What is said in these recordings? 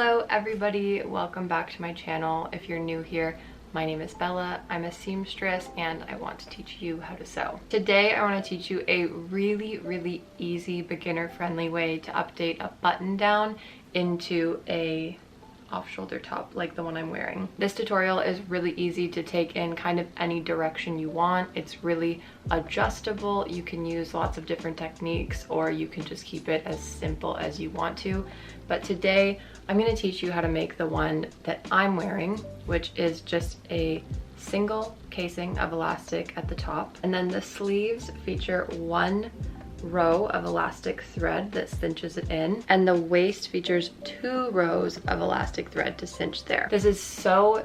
Hello everybody, welcome back to my channel. If you're new here, my name is Bella. I'm a seamstress and I want to teach you how to sew. Today I want to teach you a really easy beginner friendly way to update a button down into a off-shoulder top like the one I'm wearing. This tutorial is really easy to take in kind of any direction you want. It's really adjustable. You can use lots of different techniques or you can just keep it as simple as you want to. But today I'm going to teach you how to make the one that I'm wearing, which is just a single casing of elastic at the top, and then the sleeves feature one row of elastic thread that cinches it in, and the waist features 2 rows of elastic thread to cinch there. This is so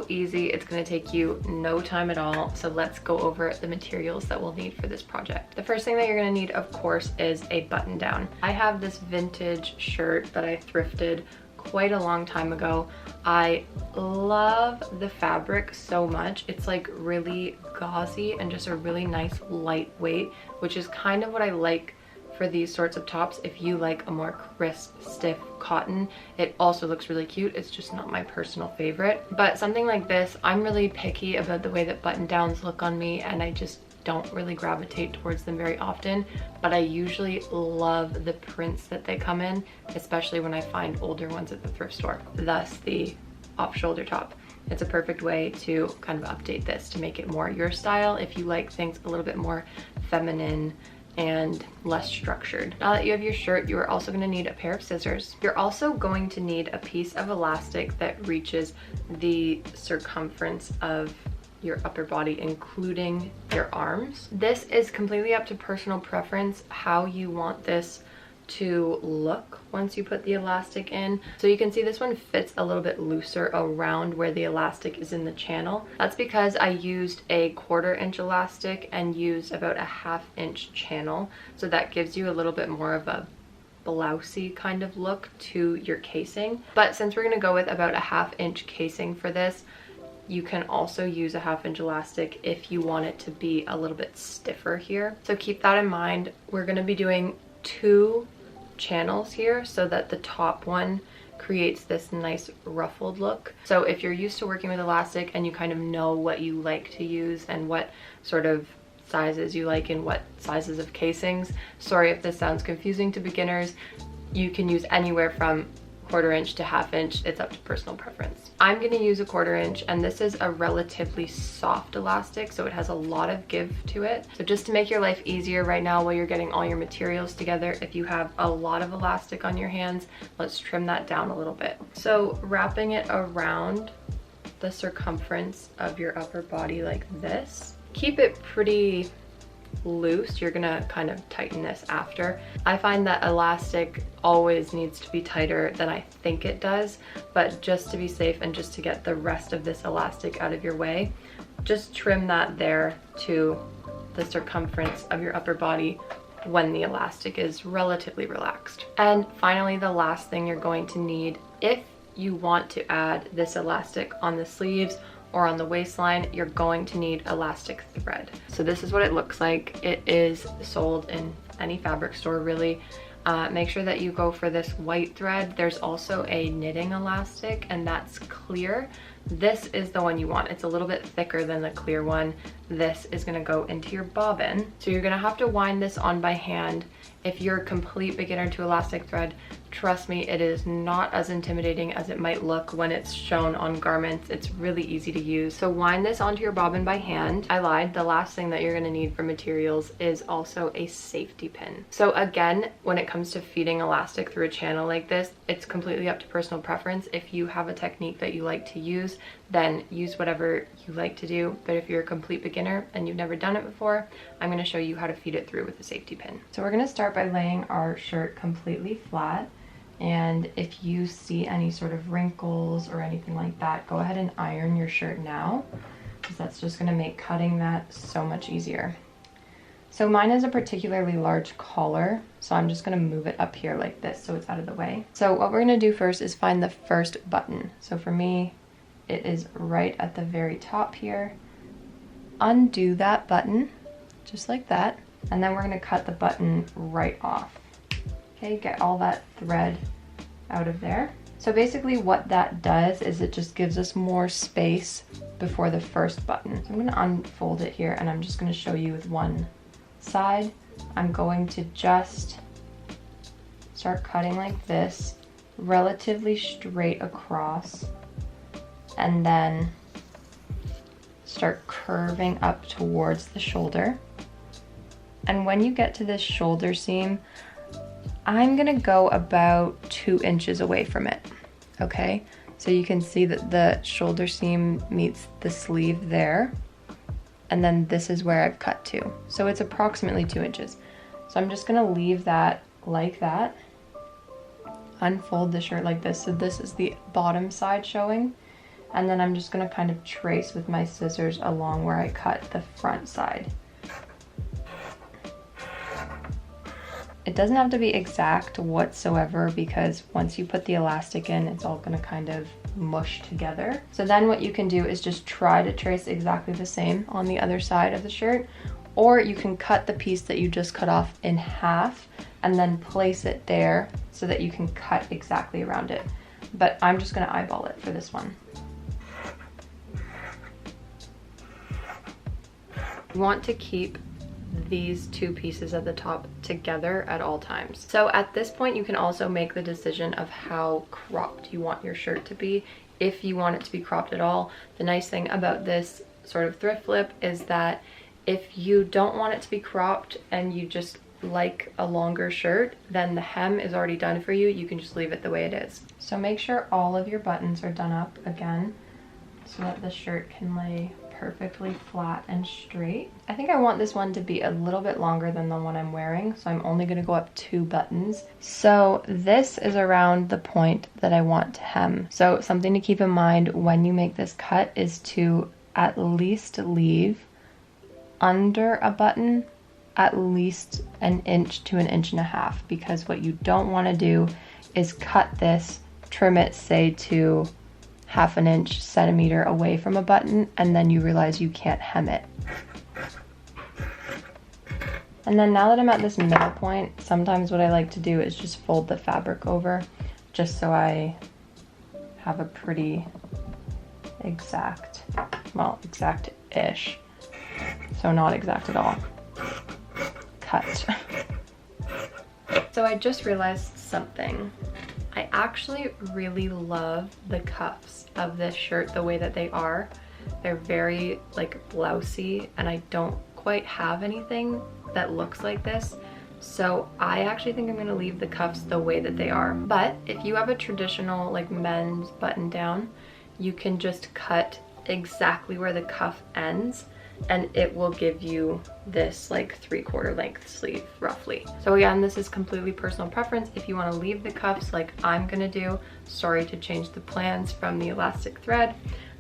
easy. It's going to take you no time at all. So let's go over the materials that we'll need for this project. The first thing that you're going to need, of course, is a button down. I have this vintage shirt that I thrifted quite a long time ago. I love the fabric so much. It's like really gauzy and just a really nice lightweight, which is kind of what I like for these sorts of tops. If you like a more crisp, stiff cotton, it also looks really cute. It's just not my personal favorite. But something like this, I'm really picky about the way that button downs look on me, and I just don't really gravitate towards them very often, but I usually love the prints that they come in, especially when I find older ones at the thrift store. Thus the off-shoulder top. It's a perfect way to kind of update this to make it more your style if you like things a little bit more feminine and less structured. Now that you have your shirt, you are also going to need a pair of scissors. You're also going to need a piece of elastic that reaches the circumference of your upper body, including your arms. This is completely up to personal preference how you want this to look once you put the elastic in. So you can see this one fits a little bit looser around where the elastic is in the channel. That's because I used a 1/4 inch elastic and used about a 1/2 inch channel. So that gives you a little bit more of a blousey kind of look to your casing. But since we're gonna go with about a 1/2 inch casing for this, you can also use a 1/2 inch elastic if you want it to be a little bit stiffer here. So keep that in mind. We're gonna be doing 2 channels here so that the top one creates this nice ruffled look. So if you're used to working with elastic and you kind of know what you like to use and what sort of sizes you like and what sizes of casings, sorry if this sounds confusing to beginners, you can use anywhere from 1/4 inch to 1/2 inch. It's up to personal preference. I'm going to use a 1/4 inch, and this is a relatively soft elastic, so it has a lot of give to it. So just to make your life easier right now while you're getting all your materials together, if you have a lot of elastic on your hands, let's trim that down a little bit. So wrapping it around the circumference of your upper body like this, keep it pretty loose. You're gonna kind of tighten this after. I find that elastic always needs to be tighter than I think it does, but just to be safe and just to get the rest of this elastic out of your way, just trim that there to the circumference of your upper body when the elastic is relatively relaxed. And finally, the last thing you're going to need, if you want to add this elastic on the sleeves or on the waistline, you're going to need elastic thread. So this is what it looks like. It is sold in any fabric store really. Make sure that you go for this white thread. There's also a knitting elastic, and that's clear. This is the one you want. It's a little bit thicker than the clear one. This is gonna go into your bobbin. So you're gonna have to wind this on by hand. If you're a complete beginner to elastic thread, trust me, it is not as intimidating as it might look when it's shown on garments. It's really easy to use. So wind this onto your bobbin by hand. I lied, the last thing that you're gonna need for materials is also a safety pin. So again, when it comes to feeding elastic through a channel like this, it's completely up to personal preference. If you have a technique that you like to use, then use whatever you like to do. But if you're a complete beginner and you've never done it before, I'm gonna show you how to feed it through with a safety pin. So we're gonna start by laying our shirt completely flat. And if you see any sort of wrinkles or anything like that, go ahead and iron your shirt now, because that's just gonna make cutting that so much easier. So mine is a particularly large collar, so I'm just gonna move it up here like this so it's out of the way. So what we're gonna do first is find the first button. So for me, it is right at the very top here. Undo that button, just like that, and then we're gonna cut the button right off. Okay, get all that thread out of there. So basically what that does is it just gives us more space before the first button. So I'm gonna unfold it here and I'm just gonna show you with one side. I'm going to just start cutting like this, relatively straight across, and then start curving up towards the shoulder. And when you get to this shoulder seam, I'm gonna go about 2 inches away from it, okay? So you can see that the shoulder seam meets the sleeve there, and then this is where I've cut to. So it's approximately 2 inches. So I'm just gonna leave that like that, unfold the shirt like this. So this is the bottom side showing, and then I'm just gonna kind of trace with my scissors along where I cut the front side. It doesn't have to be exact whatsoever because once you put the elastic in, it's all gonna kind of mush together. So then what you can do is just try to trace exactly the same on the other side of the shirt, or you can cut the piece that you just cut off in half and then place it there so that you can cut exactly around it. But I'm just gonna eyeball it for this one. You want to keep these 2 pieces at the top together at all times. So at this point, you can also make the decision of how cropped you want your shirt to be, if you want it to be cropped at all. The nice thing about this sort of thrift flip is that if you don't want it to be cropped and you just like a longer shirt, then the hem is already done for you. You can just leave it the way it is. So make sure all of your buttons are done up again so that the shirt can lay perfectly flat and straight. I think I want this one to be a little bit longer than the one I'm wearing, so I'm only going to go up 2 buttons. So this is around the point that I want to hem. So something to keep in mind when you make this cut is to at least leave under a button at least 1 inch to 1.5 inches, because what you don't want to do is cut this, trim it say to 1/2 inch, centimeter away from a button, and then you realize you can't hem it. And then now that I'm at this middle point, sometimes what I like to do is just fold the fabric over, just so I have a pretty exact, well, exact-ish, so not exact at all, cut. So I just realized something. I actually really love the cuffs of this shirt the way that they are. They're very like blousy, and I don't quite have anything that looks like this. So I actually think I'm gonna leave the cuffs the way that they are. But if you have a traditional like men's button down, you can just cut exactly where the cuff ends, and it will give you this like 3/4 length sleeve roughly. So again, this is completely personal preference. If you want to leave the cuffs like I'm gonna do, sorry to change the plans from the elastic thread,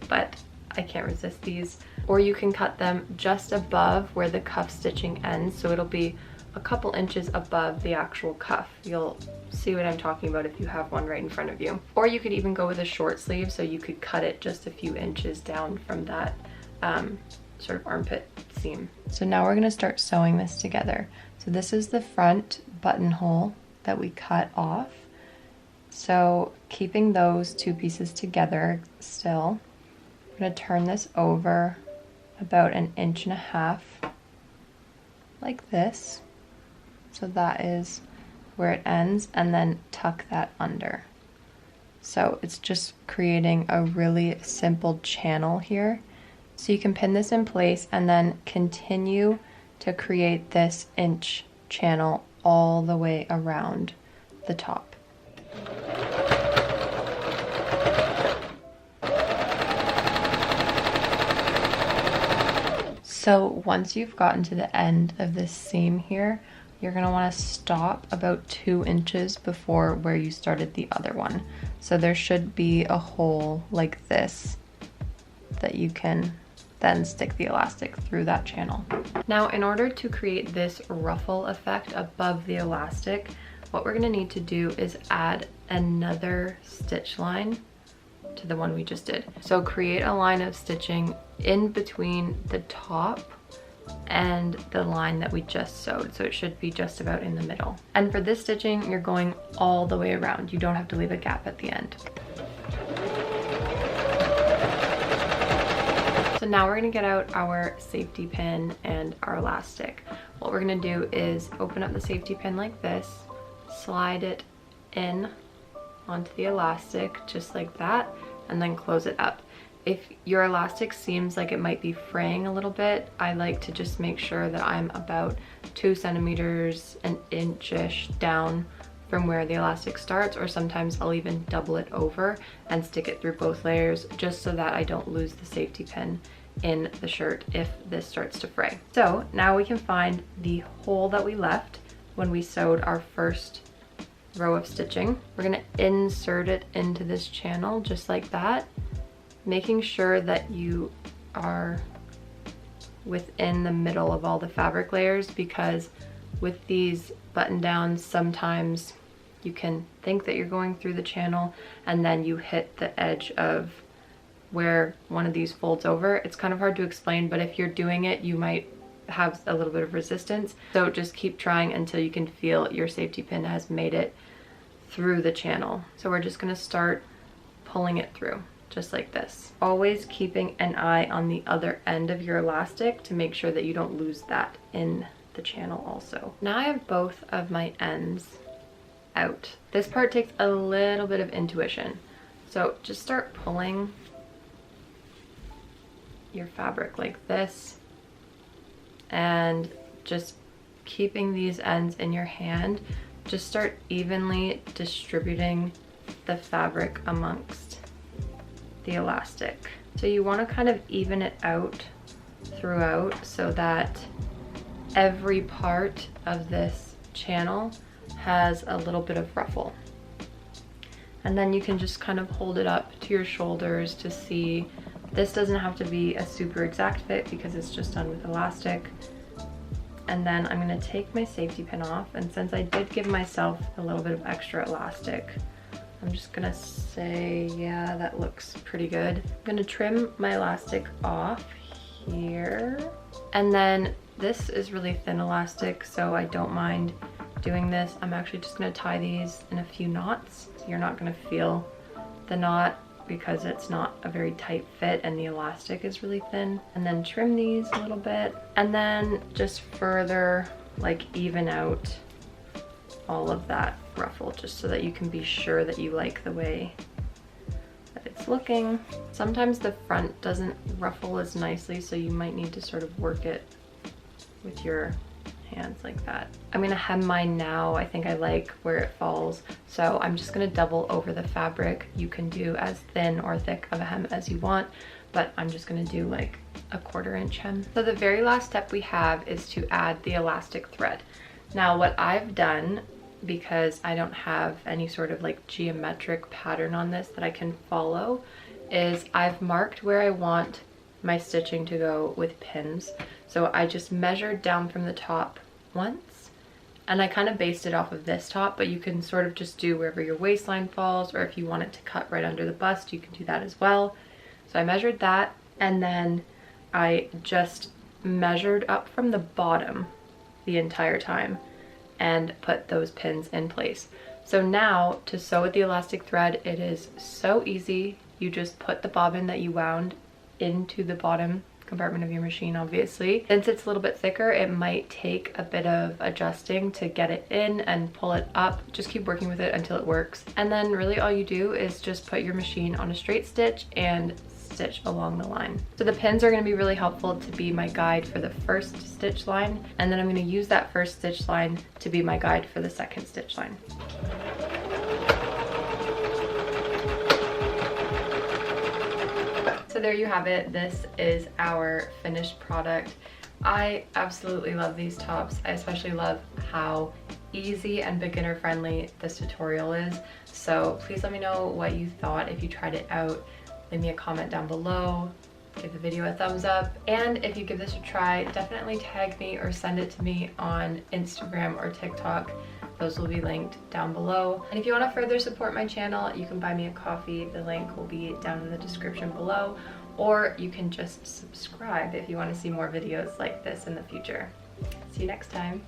but I can't resist these. Or you can cut them just above where the cuff stitching ends, so it'll be a couple inches above the actual cuff. You'll see what I'm talking about if you have one right in front of you. Or you could even go with a short sleeve, so you could cut it just a few inches down from that sort of armpit seam. So now we're gonna start sewing this together. So this is the front buttonhole that we cut off. So keeping those 2 pieces together still, I'm gonna turn this over about 1.5 inches like this. So that is where it ends, and then tuck that under. So it's just creating a really simple channel here. So you can pin this in place and then continue to create this inch channel all the way around the top. So once you've gotten to the end of this seam here, you're gonna wanna stop about 2 inches before where you started the other one. So there should be a hole like this that you can then stick the elastic through that channel. Now, in order to create this ruffle effect above the elastic, what we're gonna need to do is add another stitch line to the one we just did. So create a line of stitching in between the top and the line that we just sewed. So it should be just about in the middle. And for this stitching, you're going all the way around. You don't have to leave a gap at the end. So now we're gonna get out our safety pin and our elastic. What we're gonna do is open up the safety pin like this, slide it in onto the elastic just like that, and then close it up. If your elastic seems like it might be fraying a little bit, I like to just make sure that I'm about 2 centimeters, an inch-ish down from where the elastic starts, or sometimes I'll even double it over and stick it through both layers just so that I don't lose the safety pin in the shirt if this starts to fray. So now we can find the hole that we left when we sewed our first row of stitching. We're gonna insert it into this channel just like that, making sure that you are within the middle of all the fabric layers, because with these button downs, sometimes you can think that you're going through the channel and then you hit the edge of where one of these folds over. It's kind of hard to explain, but if you're doing it, you might have a little bit of resistance. So just keep trying until you can feel your safety pin has made it through the channel. So we're just gonna start pulling it through, just like this. Always keeping an eye on the other end of your elastic to make sure that you don't lose that in the channel also. Now I have both of my ends out. This part takes a little bit of intuition. So just start pulling your fabric like this and just keeping these ends in your hand. Just start evenly distributing the fabric amongst the elastic. So you want to kind of even it out throughout so that every part of this channel has a little bit of ruffle. And then you can just kind of hold it up to your shoulders to see. This doesn't have to be a super exact fit because it's just done with elastic. And then I'm gonna take my safety pin off, and since I did give myself a little bit of extra elastic, I'm just gonna say, yeah, that looks pretty good. I'm gonna trim my elastic off here. And then this is really thin elastic, so I don't mind doing this. I'm actually just gonna tie these in a few knots. You're not gonna feel the knot because it's not a very tight fit and the elastic is really thin. And then trim these a little bit, and then just further like even out all of that ruffle, just so that you can be sure that you like the way that it's looking. Sometimes the front doesn't ruffle as nicely, so you might need to sort of work it with your hands like that. I'm gonna hem mine now. I think I like where it falls, so I'm just gonna double over the fabric. You can do as thin or thick of a hem as you want, but I'm just gonna do like a 1/4 inch hem. So the very last step we have is to add the elastic thread. Now what I've done, because I don't have any sort of like geometric pattern on this that I can follow, is I've marked where I want my stitching to go with pins. So I just measured down from the top once, and I kind of based it off of this top, but you can sort of just do wherever your waistline falls, or if you want it to cut right under the bust, you can do that as well. So I measured that, and then I just measured up from the bottom the entire time and put those pins in place. So now to sew with the elastic thread, it is so easy. You just put the bobbin that you wound into the bottom compartment of your machine, obviously. Since it's a little bit thicker, it might take a bit of adjusting to get it in and pull it up. Just keep working with it until it works. And then really all you do is just put your machine on a straight stitch and stitch along the line. So the pins are going to be really helpful to be my guide for the first stitch line, and then I'm going to use that first stitch line to be my guide for the second stitch line. So there you have it. This is our finished product. I absolutely love these tops. I especially love how easy and beginner friendly this tutorial is. So please let me know what you thought if you tried it out. Leave me a comment down below, give the video a thumbs up, and if you give this a try, definitely tag me or send it to me on Instagram or TikTok. Those will be linked down below. And if you want to further support my channel, you can buy me a coffee. The link will be down in the description below. or you can just subscribe if you want to see more videos like this in the future. See you next time.